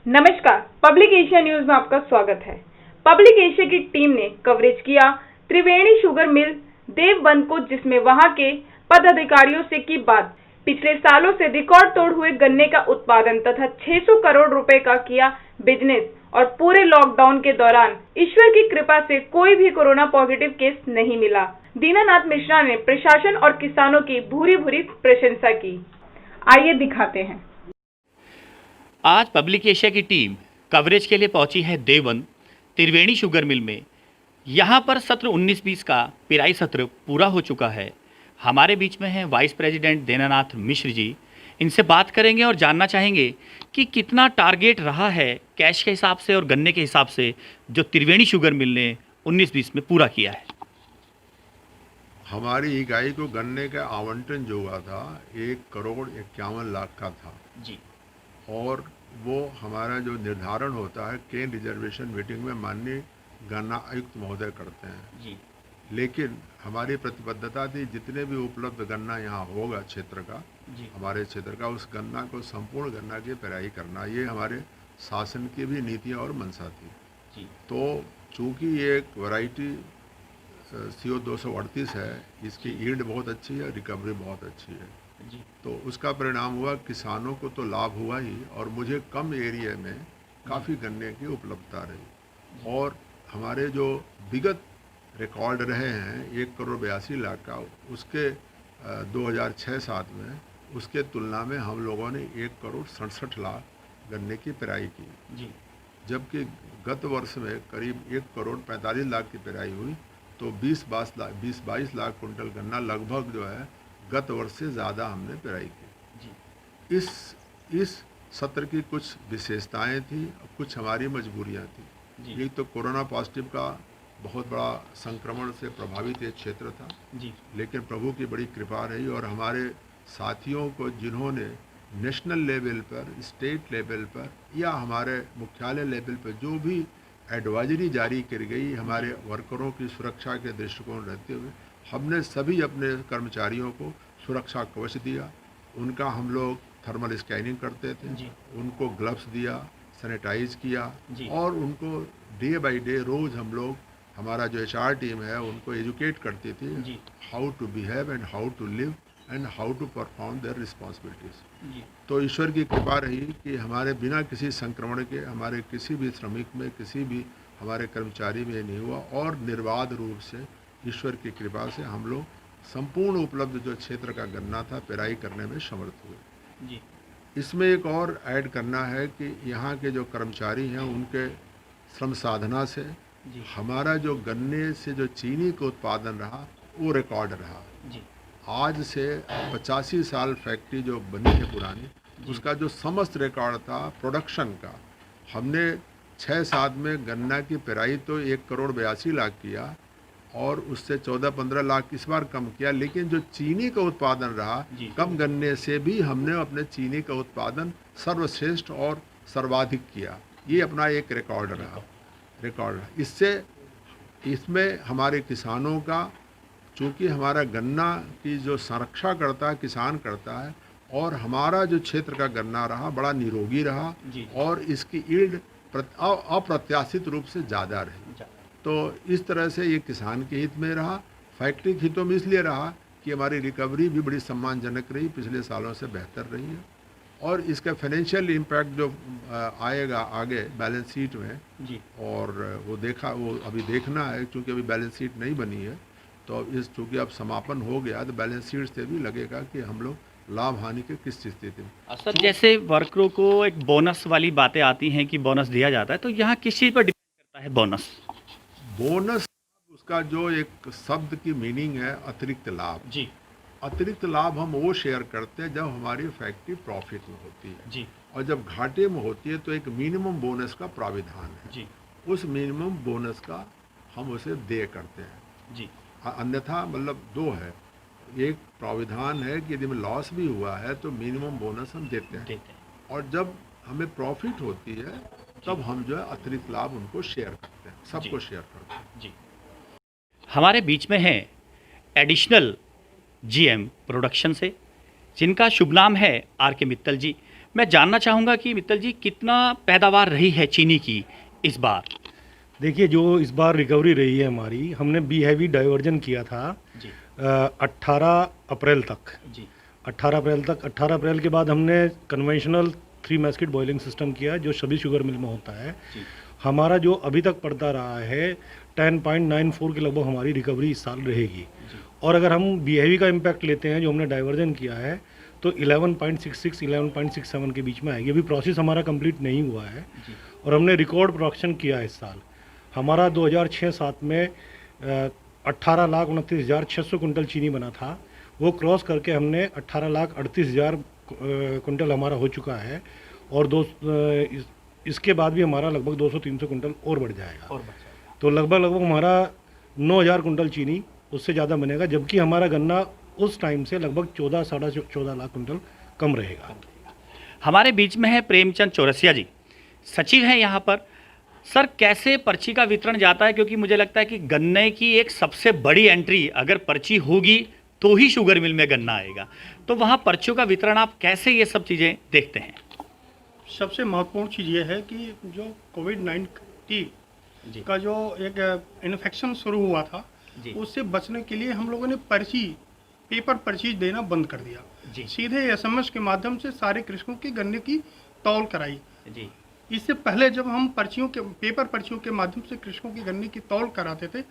नमस्कार, public Asia news में आपका स्वागत है। पब्लिक एशिया की टीम ने कवरेज किया त्रिवेणी शुगर मिल देवबंद को, जिसमें वहां के पदाधिकारियों से की बात। पिछले सालों से रिकॉर्ड तोड़ हुए गन्ने का उत्पादन तथा 600 करोड़ रुपए का किया बिजनेस और पूरे लॉकडाउन के दौरान ईश्वर की कृपा से कोई भी कोरोना पॉजिटिव केस नहीं मिला। दीनानाथ मिश्रा ने प्रशासन और किसानों की भूरी भूरी प्रशंसा की। आइए दिखाते हैं। आज पब्लिक एशिया की टीम कवरेज के लिए पहुंची है देवबंद त्रिवेणी शुगर मिल में। यहां पर सत्र 19-20 का पिराई सत्र पूरा हो चुका है। हमारे बीच में है वाइस प्रेसिडेंट दीनानाथ मिश्र जी। इनसे बात करेंगे और जानना चाहेंगे कि कितना टारगेट रहा है कैश के हिसाब से और गन्ने के हिसाब से जो त्रिवेणी शुगर मिल ने 19-20 में पूरा किया है। हमारी इकाई को गन्ने का आवंटन जो हुआ था 1,51,00,000 का था जी। और वो हमारा जो निर्धारण होता है केन रिजर्वेशन मीटिंग में माननीय गन्ना आयुक्त महोदय करते हैं जी। लेकिन हमारी प्रतिबद्धता थी जितने भी उपलब्ध गन्ना यहाँ होगा क्षेत्र का जी। हमारे क्षेत्र का उस गन्ना को संपूर्ण गन्ना की पेराई करना, ये हमारे शासन की भी नीतियाँ और मंशा थी जी। तो चूँकि ये एक वैरायटी CO 238 है, इसकी ईल्ड बहुत अच्छी है, रिकवरी बहुत अच्छी है जी। तो उसका परिणाम हुआ किसानों को तो लाभ हुआ ही और मुझे कम एरिया में काफ़ी गन्ने की उपलब्धता रही। और हमारे जो विगत रिकॉर्ड रहे हैं 1,82,00,000 का, उसके 2006-07 में उसके तुलना में हम लोगों ने 1,67,00,000 गन्ने की पेराई की जी। जबकि गत वर्ष में करीब 1,45,00,000 की पेराई हुई तो 20-22 लाख कुंटल गन्ना लगभग जो है गत वर्ष से ज़्यादा हमने पेराई की जी। इस सत्र की कुछ विशेषताएं थी, कुछ हमारी मजबूरियां थी। एक तो कोरोना पॉजिटिव का बहुत बड़ा संक्रमण से प्रभावित एक क्षेत्र था जी। लेकिन प्रभु की बड़ी कृपा रही और हमारे साथियों को जिन्होंने नेशनल लेवल पर, स्टेट लेवल पर या हमारे मुख्यालय लेवल पर जो भी एडवाइजरी जारी की गई हमारे वर्करों की सुरक्षा के दृष्टिकोण रहते हुए, हमने सभी अपने कर्मचारियों को सुरक्षा कवच दिया। उनका हम लोग थर्मल स्कैनिंग करते थे जी। उनको ग्लव्स दिया, सैनिटाइज किया जी। और उनको डे बाय डे रोज़ हम लोग, हमारा जो HR टीम है उनको एजुकेट करती थी how to behave and how to live and how to perform their responsibilities. तो ईश्वर की कृपा रही कि हमारे बिना किसी संक्रमण के हमारे किसी भी श्रमिक में, किसी भी हमारे कर्मचारी में नहीं हुआ और निर्बाध रूप से ईश्वर की कृपा से हम लोग संपूर्ण उपलब्ध जो क्षेत्र का गन्ना था पेराई करने में समर्थ हुए जी। इसमें एक और ऐड करना है कि यहाँ के जो कर्मचारी हैं उनके श्रम साधना से हमारा जो गन्ने से जो चीनी का उत्पादन रहा वो रिकॉर्ड रहा जी। आज से 85 साल फैक्ट्री जो बनी है पुरानी, उसका जो समस्त रिकॉर्ड था प्रोडक्शन का, हमने 6-7 में गन्ना की पेराई तो 1,82,00,000 किया और उससे 14-15 लाख इस बार कम किया, लेकिन जो चीनी का उत्पादन रहा कम गन्ने से भी हमने अपने चीनी का उत्पादन सर्वश्रेष्ठ और सर्वाधिक किया। ये अपना एक रिकॉर्ड रहा। इसमें हमारे किसानों का, चूँकि हमारा गन्ना की जो संरक्षा करता है किसान करता है और हमारा जो क्षेत्र का गन्ना रहा बड़ा निरोगी रहा और इसकी ईल्ड अप्रत्याशित रूप से ज़्यादा रही। तो इस तरह से ये किसान के हित में रहा, फैक्ट्री के हितों में इसलिए रहा कि हमारी रिकवरी भी बड़ी सम्मानजनक रही, पिछले सालों से बेहतर रही है और इसका फाइनेंशियल इम्पैक्ट जो आएगा आगे बैलेंस शीट में और वो अभी देखना है क्योंकि अभी बैलेंस शीट नहीं बनी है तो चूँकि अब समापन हो गया तो बैलेंस शीट से भी लगेगा कि हम लोग लाभ हानि के किस स्थिति में। सर, जैसे वर्करों को एक बोनस वाली बातें आती हैं कि बोनस दिया जाता है, तो यहाँ किस चीज़ पर डिपेंड करता है बोनस? उसका जो एक शब्द की मीनिंग है अतिरिक्त लाभ जी। अतिरिक्त लाभ हम वो शेयर करते हैं जब हमारी फैक्ट्री प्रॉफिट में होती है जी। और जब घाटे में होती है तो एक मिनिमम बोनस का प्राविधान है जी। उस मिनिमम बोनस का हम उसे दे करते हैं जी। अन्यथा मतलब दो है, एक प्राविधान है कि यदि में लॉस भी हुआ है तो मिनिमम बोनस हम देते हैं और जब हमें प्रॉफिट होती है तब हम जो है अतिरिक्त लाभ उनको शेयर करते हैं, सबको शेयर करते हैं जी। हमारे बीच में है एडिशनल GM प्रोडक्शन से, जिनका शुभ नाम है RK मित्तल जी। मैं जानना चाहूँगा कि मित्तल जी कितना पैदावार रही है चीनी की इस बार। देखिए, जो इस बार रिकवरी रही है हमारी, हमने बी हैवी डाइवर्जन किया था जी 18 अप्रैल तक। जी 18 अप्रैल के बाद हमने कन्वेंशनल 3 मैस्किट बॉइलिंग सिस्टम किया, जो सभी शुगर मिल में होता है। जी हमारा जो अभी तक पड़ता रहा है 10.94 के लगभग हमारी रिकवरी इस साल रहेगी। और अगर हम बी हैवी का इम्पैक्ट लेते हैं जो हमने डाइवर्जन किया है, तो 11.66 11.67 के बीच में आएगी। अभी प्रोसेस हमारा कंप्लीट नहीं हुआ है जी और हमने रिकॉर्ड प्रोडक्शन किया इस साल। हमारा 2006-07 में 18,29,600 कुंटल चीनी बना था, वो क्रॉस करके हमने 18,38,000 कुंटल हमारा हो चुका है। और इसके बाद भी हमारा लगभग 200-300 कुंटल और बढ़ जाएगा। और बचा तो लगभग हमारा 9,000 कुंटल चीनी उससे ज़्यादा बनेगा, जबकि हमारा गन्ना उस टाइम से लगभग 14-14.5 लाख कुंटल कम रहेगा। हमारे बीच में है प्रेमचंद चौरसिया जी, सचिव हैं यहाँ पर। सर, कैसे पर्ची का वितरण जाता है, क्योंकि मुझे लगता है कि गन्ने की एक सबसे बड़ी एंट्री अगर पर्ची होगी तो ही शुगर मिल में गन्ना आएगा, तो वहाँ पर्चियों का वितरण आप कैसे ये सब चीज़ें देखते हैं? सबसे महत्वपूर्ण चीज़ ये है कि जो कोविड-19 का जो एक इन्फेक्शन शुरू हुआ था, उससे बचने के लिए हम लोगों ने पेपर पर्ची देना बंद कर दिया। जी सीधे एसएमएस के माध्यम से सारे कृषकों की गन्ने की तौल कराई। जी इससे पहले जब हम पेपर पर्चियों के माध्यम से कृषकों की गन्ने की तौल कराते थे,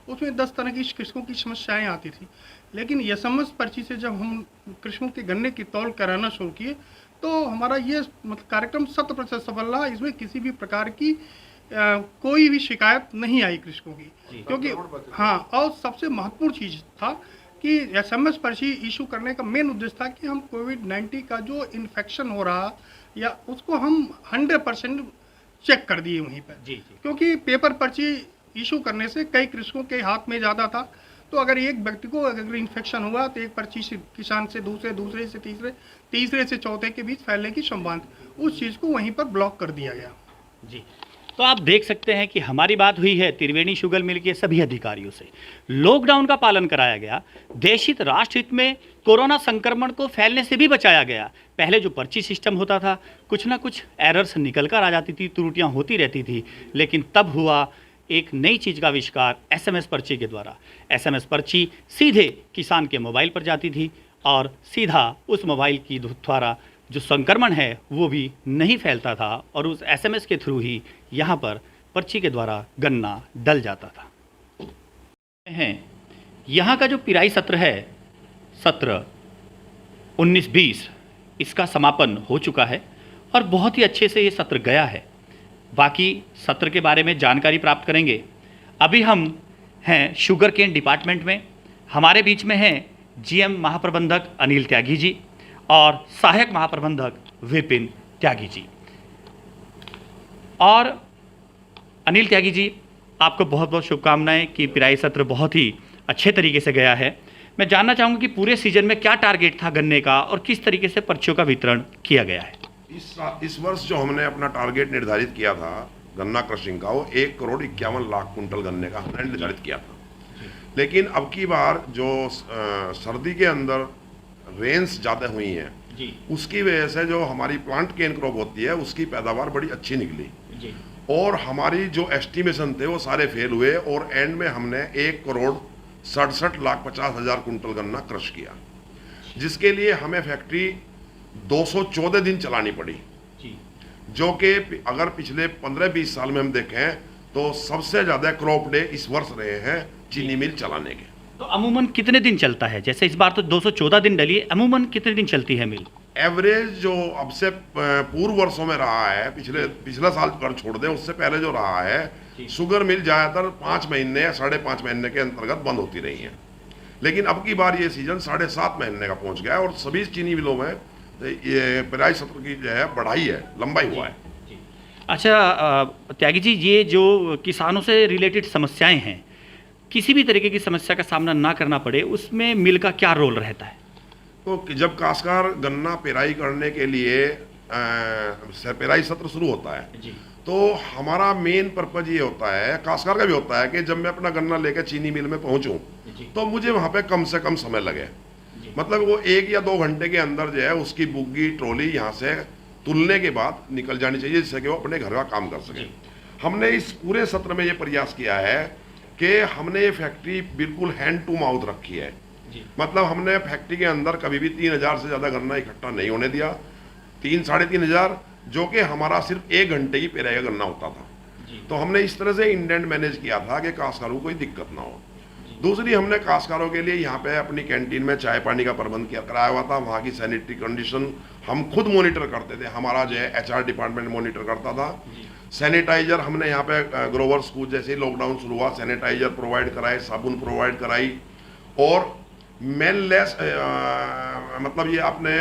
उसमें 10 तरह की कृषकों की समस्याएं आती थी। लेकिन एसएमएस पर्ची से जब हम कृषकों की गन्ने की तौल कराना शुरू किए, तो हमारा ये कार्यक्रम 100% सफल रहा। इसमें किसी भी प्रकार की कोई भी शिकायत नहीं आई कृषकों की, क्योंकि हाँ, और सबसे महत्वपूर्ण चीज़ था कि एसएमएस पर्ची इशू करने का मेन उद्देश्य था कि हम कोविड-19 का जो इन्फेक्शन हो रहा या उसको हम 100% चेक कर दिए वहीं पर। क्योंकि पेपर पर्ची इशू करने से कई कृषकों के हाथ में ज़्यादा था, तो अगर एक व्यक्ति को अगर इन्फेक्शन हुआ तो एक पर्ची से किसान से दूसरे से तीसरे से चौथे के बीच फैलने की संभावना, उस चीज़ को वहीं पर ब्लॉक कर दिया गया। जी, तो आप देख सकते हैं कि हमारी बात हुई है त्रिवेणी शुगर मिल के सभी अधिकारियों से। लॉकडाउन का पालन कराया गया, देशहित राष्ट्रहित में कोरोना संक्रमण को फैलने से भी बचाया गया। पहले जो पर्ची सिस्टम होता था, कुछ ना कुछ एरर्स निकल कर आ जाती थी, त्रुटियां होती रहती थी, लेकिन तब हुआ एक नई चीज़ का आविष्कार एसएमएस पर्ची के द्वारा। एसएमएस पर्ची सीधे किसान के मोबाइल पर जाती थी और सीधा उस मोबाइल की द्वारा जो संक्रमण है वो भी नहीं फैलता था, और उस एसएमएस के थ्रू ही यहाँ पर पर्ची के द्वारा गन्ना डल जाता था। यहाँ का जो पिराई सत्र है, सत्र 19-20, इसका समापन हो चुका है और बहुत ही अच्छे से ये सत्र गया है। बाकी सत्र के बारे में जानकारी प्राप्त करेंगे। अभी हम हैं शुगर केन डिपार्टमेंट में। हमारे बीच में हैं जीएम महाप्रबंधक अनिल त्यागी जी और सहायक महाप्रबंधक विपिन त्यागी जी। और अनिल त्यागी जी, आपको बहुत बहुत शुभकामनाएं कि पिराई सत्र बहुत ही अच्छे तरीके से गया है। मैं जानना चाहूँगा कि पूरे सीजन में क्या टारगेट था गन्ने का और किस तरीके से पर्चियों का वितरण किया गया है? इस वर्ष जो हमने अपना टारगेट निर्धारित किया था गन्ना क्रशिंग का, वो 1,51,00,000 कुंटल गन्ने का हमने निर्धारित किया था। लेकिन अब की बार जो सर्दी के अंदर रेंस ज़्यादा हुई हैं, उसकी वजह से जो हमारी प्लांट केन क्रॉप होती है उसकी पैदावार बड़ी अच्छी निकली और हमारी जो एस्टिमेशन थे वो सारे फेल हुए और एंड में हमने 1,67,50,000 कुंटल गन्ना क्रश किया, जिसके लिए हमें फैक्ट्री 214 दिन चलानी पड़ी, जो कि अगर पिछले 15-20 साल में हम देखें तो सबसे ज़्यादा क्रॉप डे इस वर्ष रहे हैं चीनी मिल चलाने के। तो अमूमन कितने दिन चलता है? जैसे इस बार तो 214 दिन डली है, अमूमन कितने दिन चलती है मिल? एवरेज जो अब से पूर्व वर्षों में रहा है, पिछला साल कर छोड़ दें, उससे पहले जो रहा है, शुगर मिल ज़्यादातर 5 महीने या 5.5 महीने के अंतर्गत बंद होती रही हैं। लेकिन अब की बार ये सीजन 7.5 महीने का पहुंच गया है और सभी चीनी मिलों में ये पिराई सत्र की जो है बढ़ाई है, लंबाई हुआ है। अच्छा त्यागी जी, ये जो किसानों से रिलेटेड समस्याएं हैं, किसी भी तरीके की समस्या का सामना ना करना पड़े, उसमें मिल का क्या रोल रहता है? तो जब काश्तकार गन्ना पेराई करने के लिए पेराई सत्र शुरू होता है जी, तो हमारा मेन पर्पज ये होता है, काश्तकार का भी होता है कि जब मैं अपना गन्ना लेकर चीनी मिल में पहुंचूं तो मुझे वहां पे कम से कम समय लगे। मतलब वो 1 या 2 घंटे के अंदर जो है उसकी बुग्गी ट्रॉली यहाँ से तुलने के बाद निकल जानी चाहिए, जिससे कि वो अपने घर का काम कर सके। हमने इस पूरे सत्र में ये प्रयास किया है कि हमने ये फैक्ट्री बिल्कुल हैंड टू माउथ रखी है। मतलब हमने फैक्ट्री के अंदर कभी भी 3000 से ज़्यादा गन्ना इकट्ठा नहीं होने दिया। 3-3.5 जो कि हमारा सिर्फ 1 घंटे की पेराई का गन्ना होता था। तो हमने इस तरह से इंडेंट मैनेज किया था कि काश्तकारों को कोई दिक्कत ना हो। दूसरी, हमने काश्तकारों के लिए यहाँ पे अपनी कैंटीन में चाय पानी का प्रबंध कराया हुआ था। वहाँ की सैनिटरी कंडीशन हम खुद मॉनिटर करते थे, हमारा जो है HR डिपार्टमेंट मॉनिटर करता था। सैनिटाइजर हमने यहाँ पे ग्रोवर्स को जैसे ही लॉकडाउन शुरू हुआ सैनिटाइजर प्रोवाइड कराए, साबुन प्रोवाइड कराई। और मेनलेस मतलब ये आपने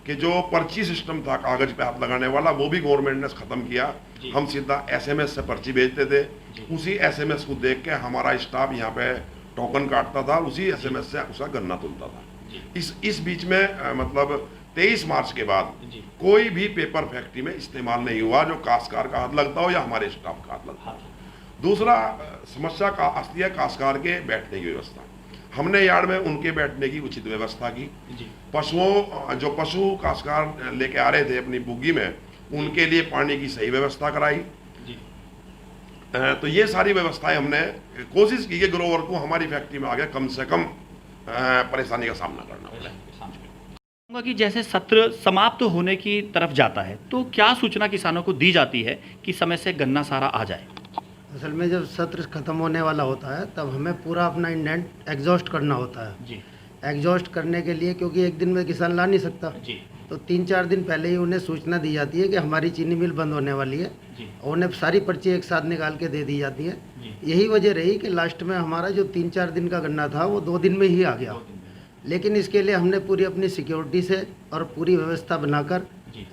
कि जो पर्ची सिस्टम था कागज पे हाथ लगाने वाला, वो भी गवर्नमेंट ने खत्म किया। हम सीधा SMS से पर्ची भेजते थे, उसी SMS को देख के हमारा स्टाफ यहाँ पे टोकन काटता था, उसी SMS से उसका गन्ना तुलता था। इस बीच में मतलब 23 मार्च के बाद कोई भी पेपर फैक्ट्री में इस्तेमाल नहीं हुआ जो काश्तकार का हाथ लगता हो या हमारे स्टाफ का हाथ लगता हो। दूसरा समस्या का असली है काश्तकार के बैठने की व्यवस्था। हमने यार्ड में उनके बैठने की उचित व्यवस्था की। पशुओं जो पशु काश्तकार लेके आ रहे थे अपनी बुग्गी में, उनके लिए पानी की सही व्यवस्था कराई। तो ये सारी व्यवस्थाएं हमने कोशिश की कि ग्रोवर को हमारी फैक्ट्री में आगे कम से कम परेशानी का सामना करना पड़े। कि जैसे सत्र समाप्त होने की तरफ जाता है तो क्या सूचना किसानों को दी जाती है कि समय से गन्ना सारा आ जाए? असल में जब सत्र खत्म होने वाला होता है तब हमें पूरा अपना इंडेंट एग्जॉस्ट करना होता है जी। एग्जॉस्ट करने के लिए, क्योंकि एक दिन में किसान ला नहीं सकता जी। तो 3-4 दिन पहले ही उन्हें सूचना दी जाती है कि हमारी चीनी मिल बंद होने वाली है जी। और उन्हें सारी पर्ची एक साथ निकाल के दे दी जाती है। जी। यही वजह रही कि लास्ट में हमारा जो 3-4 दिन का गन्ना था वो 2 दिन में ही आ गया। लेकिन इसके लिए हमने पूरी अपनी सिक्योरिटी से और पूरी व्यवस्था बनाकर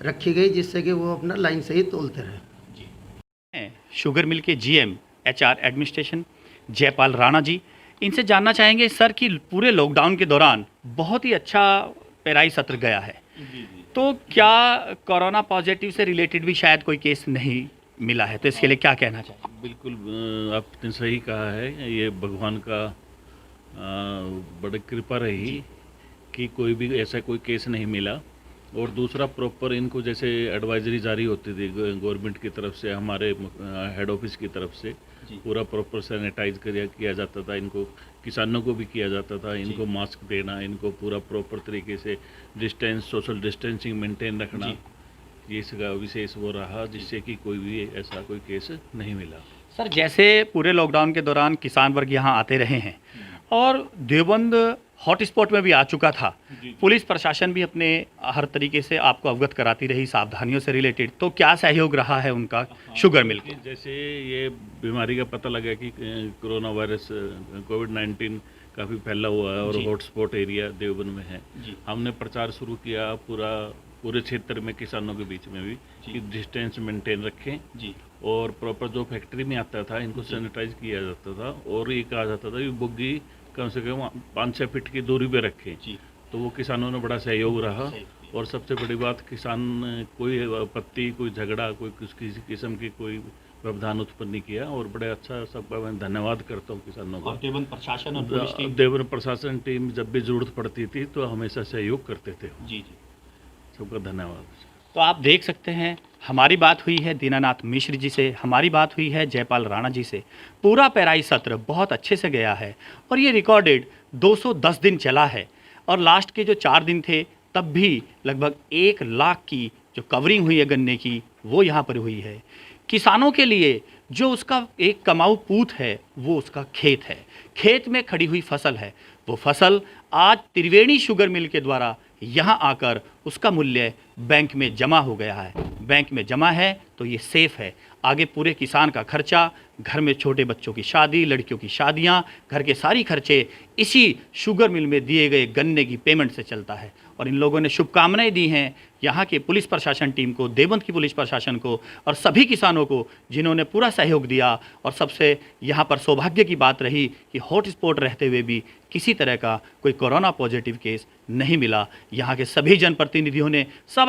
रखी गई, जिससे कि वो अपना लाइन से ही तोलते रहे। शुगर मिल के GM HR administration Jaipal Rana ji, इनसे जानना चाहेंगे सर कि पूरे लॉकडाउन के दौरान बहुत ही अच्छा पेराई सत्र गया है, तो क्या कोरोना पॉजिटिव से रिलेटेड भी शायद कोई केस नहीं मिला है, तो इसके लिए क्या कहना चाहिए? बिल्कुल आपने सही कहा है। ये भगवान का बड़ी कृपा रही कि कोई भी ऐसा कोई केस नहीं मिला। और दूसरा, प्रॉपर इनको जैसे एडवाइजरी जारी होती थी गवर्नमेंट की तरफ से, हमारे हेड ऑफिस की तरफ से पूरा प्रॉपर सैनिटाइज किया जाता था। इनको किसानों को भी किया जाता था, इनको मास्क देना, इनको पूरा प्रॉपर तरीके से डिस्टेंस, सोशल डिस्टेंसिंग मेंटेन रखना, ये इसका विशेष वो रहा, जिससे कि कोई भी ऐसा कोई केस नहीं मिला। सर, जैसे पूरे लॉकडाउन के दौरान किसान वर्ग यहाँ आते रहे हैं और देवबंद हॉटस्पॉट में भी आ चुका था, पुलिस प्रशासन भी अपने हर तरीके से आपको अवगत कराती रही सावधानियों से रिलेटेड, तो क्या सहयोग रहा है उनका शुगर मिल को? जैसे ये बीमारी का पता लगा कि कोरोना वायरस कोविड-19 काफ़ी फैला हुआ है और हॉटस्पॉट एरिया देवबंद में है, हमने प्रचार शुरू किया पूरे क्षेत्र में किसानों के बीच में भी कि डिस्टेंस मेंटेन रखें और प्रॉपर जो फैक्ट्री में आता था इनको सैनिटाइज किया जाता था और ये कहा जाता था कि बुग्गी कम से कम 5-6 फीट की दूरी पे रखें। तो वो किसानों ने बड़ा सहयोग रहा। और सबसे बड़ी बात, किसान कोई आपत्ति, कोई झगड़ा, कोई किसी किस्म की कोई व्यवधान उत्पन्न नहीं किया और बड़े अच्छा सबका मैं धन्यवाद करता हूँ किसानों का। देवबंद प्रशासन और पुलिस टीम, देवबंद प्रशासन टीम जब भी जरूरत पड़ती थी तो हमेशा सहयोग करते थे। जी। सबका धन्यवाद। तो आप देख सकते हैं, हमारी बात हुई है दीनानाथ मिश्र जी से, हमारी बात हुई है जयपाल राणा जी से। पूरा पेराई सत्र बहुत अच्छे से गया है और ये रिकॉर्डेड 210 दिन चला है और लास्ट के जो 4 दिन थे तब भी लगभग 1 लाख की जो कवरिंग हुई है गन्ने की, वो यहाँ पर हुई है। किसानों के लिए जो उसका एक कमाऊ पूत है वो उसका खेत है, खेत में खड़ी हुई फसल है। वो फसल आज त्रिवेणी शुगर मिल के द्वारा यहाँ आकर उसका मूल्य बैंक में जमा हो गया है। बैंक में जमा है तो ये सेफ है। आगे पूरे किसान का खर्चा, घर में छोटे बच्चों की शादी, लड़कियों की शादियाँ, घर के सारी खर्चे इसी शुगर मिल में दिए गए गन्ने की पेमेंट से चलता है। और इन लोगों ने शुभकामनाएं दी हैं यहाँ के पुलिस प्रशासन टीम को, देवबंद की पुलिस प्रशासन को और सभी किसानों को जिन्होंने पूरा सहयोग दिया। और सबसे यहाँ पर सौभाग्य की बात रही कि हॉटस्पॉट रहते हुए भी किसी तरह का कोई कोरोना पॉजिटिव केस नहीं मिला। यहाँ के सभी जनप्रतिनिधियों ने, सब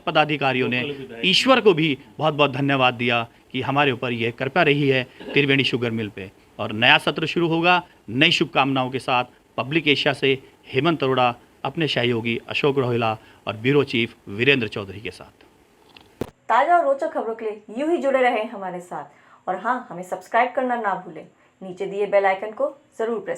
पदाधिकारियों ने ईश्वर को भी बहुत बहुत धन्यवाद दिया कि हमारे ऊपर ये कृपा रही है त्रिवेणी शुगर मिल पे। और नया सत्र शुरू होगा नई शुभकामनाओं के साथ। पब्लिक एशिया से हेमंत अरोड़ा अपने सहयोगी अशोक रोहिला और ब्यूरो चीफ वीरेंद्र चौधरी के साथ। ताज़ा और रोचक खबरों के लिए यूं ही जुड़े रहें हमारे साथ। और हाँ, हमें सब्सक्राइब करना ना भूलें। नीचे दिए बेल आइकन को ज़रूर प्रेस